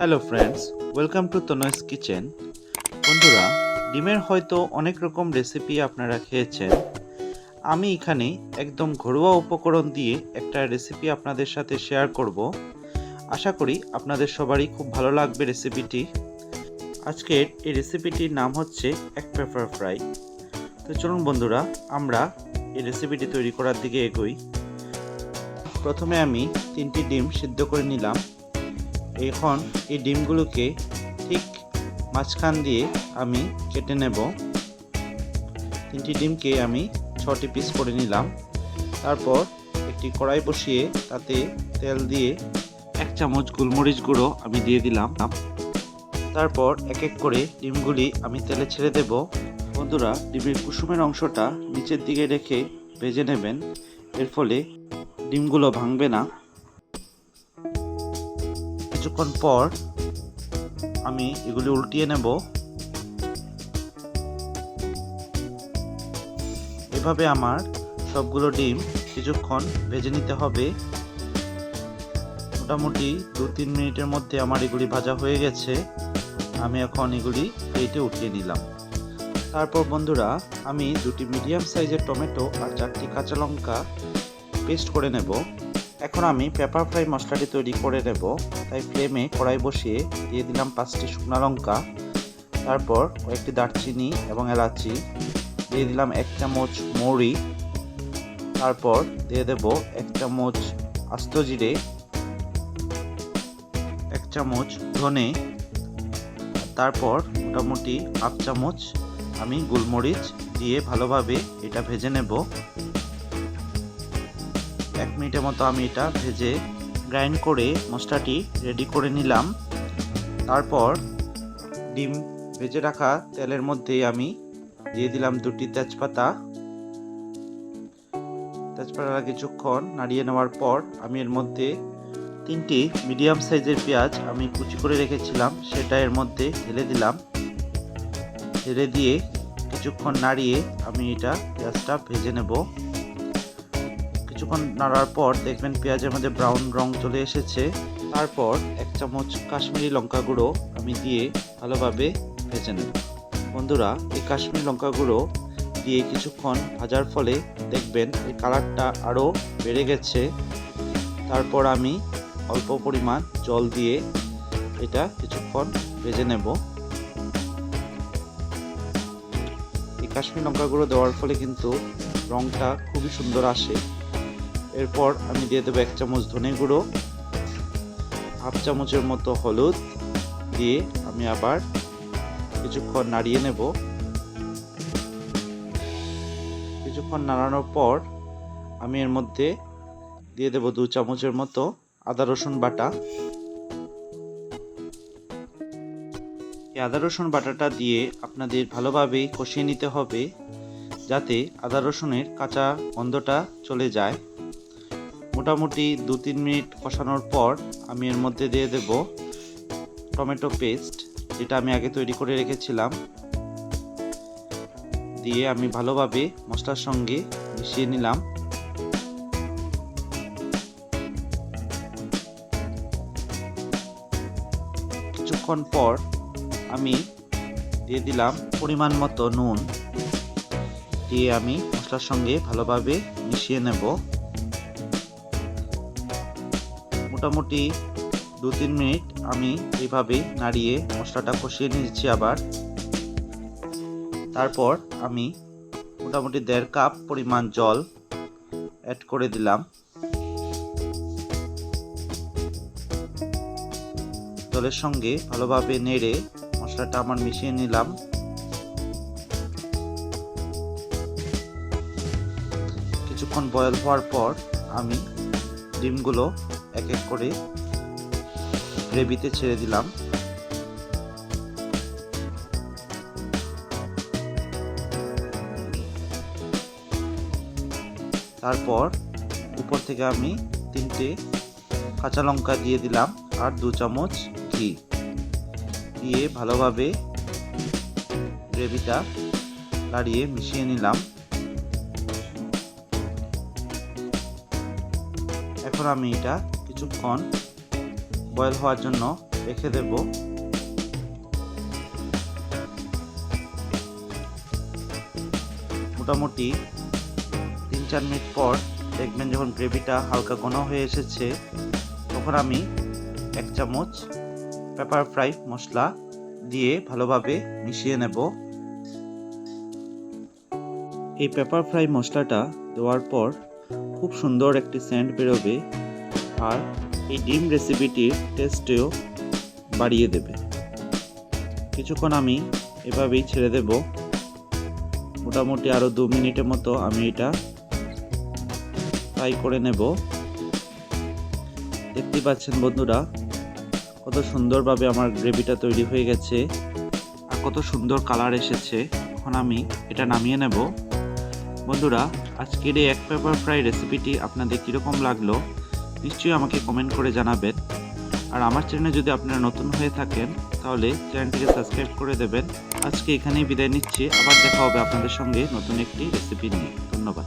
Hello friends, welcome to Tanay's kitchen. বন্ধুরা, ডিমের হয়তো অনেক রকম রেসিপি আপনারা খেয়েছেন। আমি এখানে একদম ঘরোয়া উপকরণ দিয়ে একটা রেসিপি আপনাদের সাথে শেয়ার করব। আশা করি আপনাদের সবারই খুব ভালো লাগবে রেসিপিটি। আজকের এই রেসিপিটির নাম হচ্ছে এক পেপার ফ্রাই। তো চলুন বন্ধুরা, আমরা এই রেসিপিটি তৈরি করার দিকে এগোই। প্রথমে আমি 3টি ডিম সিদ্ধ করে নিলাম। এখন এই ডিমগুলোকে ঠিক মাঝখান দিয়ে আমি কেটে নেব। 3টি ডিমকে আমি 6টি পিস করে নিলাম। তারপর একটি কড়াই বসিয়ে তাতে তেল দিয়ে 1 চামচ গোলমরিচ গুঁড়ো আমি দিয়ে দিলাম। তারপর এক এক করে ডিমগুলি আমি তেলে ছেড়ে দেব। বন্ধুরা, ডিমের কুসুমের অংশটা নিচের দিকে রেখে ভেজে নেবেন, এর ফলে ডিমগুলো ভাঙবে না। কিছুক্ষণ পর আমি এগুলি উল্টিয়ে নেব। এভাবে আমার সবগুলো ডিম কিছুক্ষণ ভেজে নিতে হবে। মোটামুটি 2-3 মিনিটের মধ্যে আমার এগুলি ভাজা হয়ে গেছে। আমি এখন এগুলি প্লেটে উঠিয়ে নিলাম। তারপর বন্ধুরা, আমি 2টি মিডিয়াম সাইজের টমেটো আর 4টি কাঁচা লঙ্কা পেস্ট করে নেব। এখন আমি পেপার ফ্রাই মশলাটি তৈরি করে নেব। তাই ফ্লেমে কড়াই বসিয়ে দিয়ে দিলাম 5টি শুকনো লঙ্কা, তারপর কয়েকটি দারচিনি এবং এলাচি, দিয়ে দিলাম 1 চামচ মৌরি, তারপর দিয়ে দেব 1 চামচ আস্ত জিরে, 1 চামচ ধনে, তারপর মোটামুটি 1/2 চামচ আমি গোলমরিচ দিয়ে ভালোভাবে এটা ভেজে নেব। 1 মিনিটের মতো আমি এটা ভেজে গ্রাইন্ড করে মশলাটি রেডি করে নিলাম। তারপর ডিম ভেজে রাখা তেলের মধ্যে আমি দিয়ে দিলাম 2টি তেজপাতা। তেজপাতাটা কিছুক্ষণ নাড়িয়ে নেওয়ার পর আমি এর মধ্যে 3টি মিডিয়াম সাইজের পেঁয়াজ আমি কুচি করে রেখেছিলাম, সেটা এর মধ্যে ঢেলে দিলাম। ঢেলে দিয়ে কিছুক্ষণ নাড়িয়ে আমি এটা পেঁয়াজটা ভেজে নেব। কিছুক্ষণ নাড়ার পর দেখবেন পেঁয়াজের মধ্যে ব্রাউন রং চলে এসেছে। তারপর 1 চামচ কাশ্মীরি লঙ্কা গুঁড়ো আমি দিয়ে ভালোভাবে ভেজে নেব। বন্ধুরা, এই কাশ্মীরি লঙ্কা গুঁড়ো দিয়ে কিছুক্ষণ ভাজার ফলে দেখবেন এই কালারটা আরও বেড়ে গেছে। তারপর আমি অল্প পরিমাণ জল দিয়ে এটা কিছুক্ষণ ভেজে নেব। এই কাশ্মীরি লঙ্কা গুঁড়ো দেওয়ার ফলে কিন্তু রংটা খুবই সুন্দর আসে। এরপর আমি দিয়ে দেবো 1 চামচ ধনে গুঁড়ো, 1/2 চামচের মতো হলুদ দিয়ে আমি আবার কিছুক্ষণ নাড়িয়ে নেব। কিছুক্ষণ নাড়ানোর পর আমি এর মধ্যে দিয়ে দেব 2 চামচের মতো আদা রসুন বাটা। এই আদা রসুন বাটাটা দিয়ে আপনাদের ভালোভাবে কষিয়ে নিতে হবে, যাতে আদা রসুনের কাঁচা গন্ধটা চলে যায়। মোটামুটি 2-3 মিনিট কষানোর পর আমি এর মধ্যে দিয়ে দেব টমেটো পেস্ট, যেটা আমি আগে তৈরি করে রেখেছিলাম। দিয়ে আমি ভালোভাবে মশলার সঙ্গে মিশিয়ে নিলাম। কিছুক্ষণ পর আমি দিয়ে দিলাম পরিমাণ মতো নুন, দিয়ে আমি মশলার সঙ্গে ভালোভাবে মিশিয়ে নেব। মোটামুটি 2-3 মিনিট আমি এইভাবে নাড়িয়ে মশলাটা কষিয়ে নিয়েছি আবার। তারপর আমি মোটামুটি 1.5 কাপ পরিমাণ জল অ্যাড করে দিলাম। জলের সঙ্গে ভালোভাবে নেড়ে মশলাটা আমার মিশিয়ে নিলাম। কিছুক্ষণ বয়েল হওয়ার পর আমি ডিমগুলো এক এক করে গ্রেভিতে ছেড়ে দিলাম। তারপর উপর থেকে আমি 3টে কাঁচা লঙ্কা দিয়ে দিলাম আর 2 চামচ ঘি দিয়ে ভালোভাবে গ্রেভিটা নাড়িয়ে মিশিয়ে নিলাম। এখন আমি এটা কিছুক্ষণ বয়েল হওয়ার জন্য রেখে দেব। মোটামুটি 3-4 মিনিট পর দেখবেন যখন গ্রেভিটা হালকা ঘন হয়ে এসেছে, তখন আমি 1 চামচ পেপার ফ্রাই মশলা দিয়ে ভালোভাবে মিশিয়ে নেব। এই পেপার ফ্রাই মশলাটা দেওয়ার পর খুব সুন্দর একটি সেন্ট বেরোবে, আর এই ডিম রেসিপিটির টেস্টেও বাড়িয়ে দেবে। কিছুক্ষণ আমি এভাবেই ছেড়ে দেব। মোটামুটি আরও 2 মিনিটের মতো আমি এটা ফ্রাই করে নেব। দেখতে পাচ্ছেন বন্ধুরা কত সুন্দরভাবে আমার গ্রেভিটা তৈরি হয়ে গেছে আর কত সুন্দর কালার এসেছে। এখন আমি এটা নামিয়ে নেব। বন্ধুরা, আজকের এই এক পেপার ফ্রাই রেসিপিটি আপনাদের কীরকম লাগলো নিশ্চয়ই আমাকে কমেন্ট করে জানাবেন। আর আমার চ্যানেলে যদি আপনারা নতুন হয়ে থাকেন তাহলে চ্যানেলটিকে সাবস্ক্রাইব করে দেবেন। আজকে এখানেই বিদায় নিচ্ছি। আবার দেখা হবে আপনাদের সঙ্গে নতুন একটি রেসিপি নিয়ে। ধন্যবাদ।